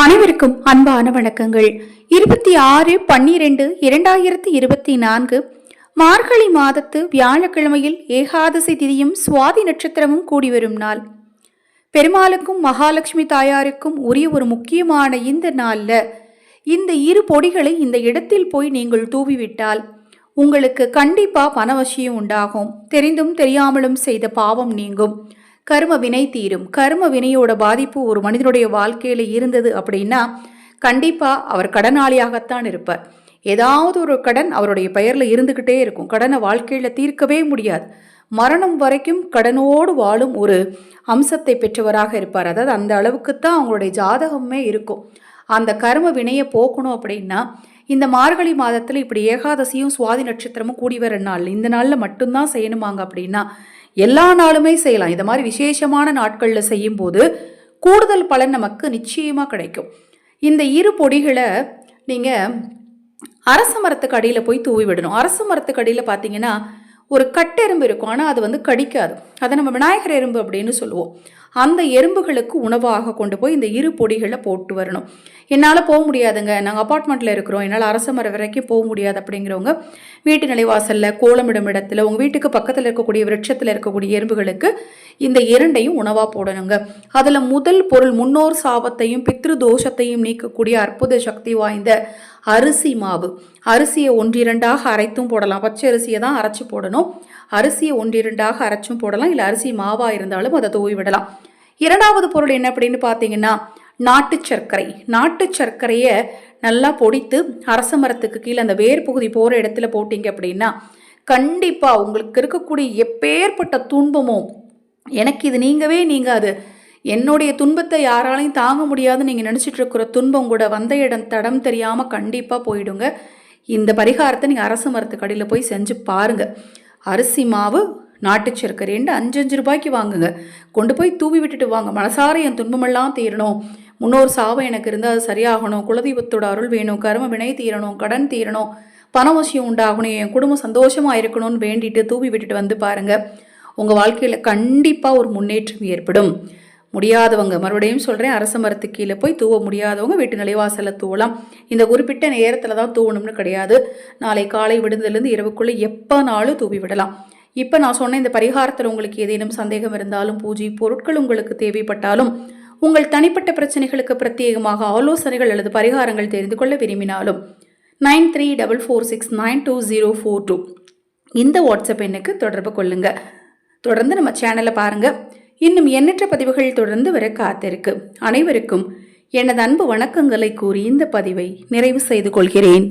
அனைவருக்கும் அன்பான வணக்கங்கள். 26/12/2024 மார்கழி மாதத்து வியாழக்கிழமையில் ஏகாதசி திதியும் சுவாதி நட்சத்திரமும் கூடி வரும் நாள். பெருமாளுக்கும் மகாலட்சுமி தாயாருக்கும் உரிய ஒரு முக்கியமான இந்த நாள்ல இந்த இரு பொடிகளை இந்த இடத்தில் போய் நீங்கள் தூவிவிட்டால் உங்களுக்கு கண்டிப்பா பணவசியம் உண்டாகும். தெரிந்தும் தெரியாமலும் செய்த பாவம் நீங்கும். கர்ம வினை தீரும். கர்ம வினையோட பாதிப்பு ஒரு மனிதனுடைய வாழ்க்கையில இருந்தது அப்படின்னா கண்டிப்பா அவர் கடனாளியாகத்தான் இருப்பார். ஏதாவது ஒரு கடன் அவருடைய பெயர்ல இருந்துகிட்டே இருக்கும். கடனை வாழ்க்கையில தீர்க்கவே முடியாது. மரணம் வரைக்கும் கடனோடு வாழும் ஒரு அம்சத்தை பெற்றவராக இருப்பார். அதாவது அந்த அளவுக்குத்தான் அவங்களுடைய ஜாதகமே இருக்கும். அந்த கர்ம வினையை போக்கணும் அப்படின்னா இந்த மார்கழி மாதத்துல இப்படி ஏகாதசியும் சுவாதி நட்சத்திரமும் கூடி வர நாள், இந்த நாள்ல மட்டும்தான் செய்யணுமாங்க அப்படின்னா எல்லா நாளுமே செய்யலாம். இந்த மாதிரி விசேஷமான நாட்களில் செய்யும் போது கூடுதல் பலன் நமக்கு நிச்சயமாக கிடைக்கும். இந்த இரு பொடிகளை நீங்கள் அரச மரத்துக்கு அடியில் போய் தூவி விடணும். அரச மரத்துக்கு அடியில் பார்த்தீங்கன்னா ஒரு கட்டெரும்பு இருக்கும், ஆனால் அது கடிக்காது. அதை நம்ம விநாயகர் எறும்பு அப்படின்னு சொல்லுவோம். அந்த எறும்புகளுக்கு உணவாக கொண்டு போய் இந்த இரு பொடிகளை போட்டு வரணும். என்னால் போக முடியாதுங்க, நாங்கள் அப்பார்ட்மெண்ட்டில் இருக்கிறோம், என்னால் அரச மரம் வரைக்கும் போக முடியாது அப்படிங்கிறவங்க வீட்டு நிலைவாசலில் கோலமிடும் இடத்துல உங்கள் வீட்டுக்கு பக்கத்தில் இருக்கக்கூடிய விருட்சத்தில் இருக்கக்கூடிய எறும்புகளுக்கு இந்த இரண்டையும் உணவாக போடணுங்க. அதில் முதல் பொருள் முன்னோர் சாபத்தையும் பித்ரு தோஷத்தையும் நீக்கக்கூடிய அற்புத சக்தி வாய்ந்த அரிசி மாவு. அரிசியை ஒன்றிரண்டாக அரைத்தும் போடலாம். பச்சை அரிசியை தான் அரைச்சி போடணும். அரிசியை ஒன்றிரண்டாக அரைச்சும் போடலாம், இல்லை அரிசி மாவாக இருந்தாலும் அதை தூவி விடலாம். இரண்டாவது பொருள் என்ன அப்படின்னு பார்த்தீங்கன்னா நாட்டு சர்க்கரை. நாட்டு சர்க்கரையை நல்லா பொடித்து அரச மரத்துக்கு கீழே அந்த வேர் பகுதி போகிற இடத்துல போட்டிங்க அப்படின்னா கண்டிப்பாக உங்களுக்கு இருக்கக்கூடிய எப்பேற்பட்ட துன்பமும் எனக்கு இது நீங்கவே நீங்காது, என்னுடைய துன்பத்தை யாராலையும் தாங்க முடியாதுன்னு நீங்கள் நினச்சிட்டு இருக்கிற துன்பம் கூட வந்த இடம் தடம் தெரியாமல் கண்டிப்பாக போயிடுங்க. இந்த பரிகாரத்தை நீங்கள் அரச மரத்துக்கு அடியில் போய் செஞ்சு பாருங்கள். அரிசி மாவு நாட்டு சர்க்கரை 5 ரூபாய்க்கு வாங்குங்க. கொண்டு போய் தூவி விட்டுட்டு வாங்க. மனசார என் துன்பமெல்லாம் தீரணும், முன்னோர் சாபம் எனக்கு இருந்தால் அது சரியாகணும், குலதெய்வத்தோட அருள் வேணும், கர்ம வினை தீரணும், கடன் தீரணும், பணவசியம் உண்டாகணும், என் குடும்பம் சந்தோஷமாக இருக்கணும்னு வேண்டிட்டு தூவி விட்டுட்டு வந்து பாருங்கள். உங்கள் வாழ்க்கையில் கண்டிப்பாக ஒரு முன்னேற்றம் ஏற்படும். முடியாதவங்க, மறுபடியும் சொல்கிறேன், அரச மரத்துக்கு கீழே போய் தூவ முடியாதவங்க வீட்டு நிலைவாசலில் தூவலாம். இந்த குறிப்பிட்ட நேரத்தில் தான் தூவணும்னு கிடையாது. நாளை காலை விடுதலேருந்து இரவுக்குள்ளே எப்போனாலும் தூவி விடலாம். இப்போ நான் சொன்ன இந்த பரிகாரத்தில் உங்களுக்கு ஏதேனும் சந்தேகம் இருந்தாலும், பூஜை பொருட்கள் உங்களுக்கு தேவைப்பட்டாலும், உங்கள் தனிப்பட்ட பிரச்சனைகளுக்கு பிரத்யேகமாக ஆலோசனைகள் அல்லது பரிகாரங்கள் தெரிந்து கொள்ள விரும்பினாலும் 9344692042 இந்த வாட்ஸ்அப் எண்ணுக்கு தொடர்பு கொள்ளுங்க. தொடர்ந்து நம்ம சேனலை பாருங்கள். இன்னும் எண்ணற்ற பதிவுகள் தொடர்ந்து வர காத்திருக்கு. அனைவருக்கும் எனது அன்பு வணக்கங்களை கூறி இந்த பதிவை நிறைவு செய்து கொள்கிறேன்.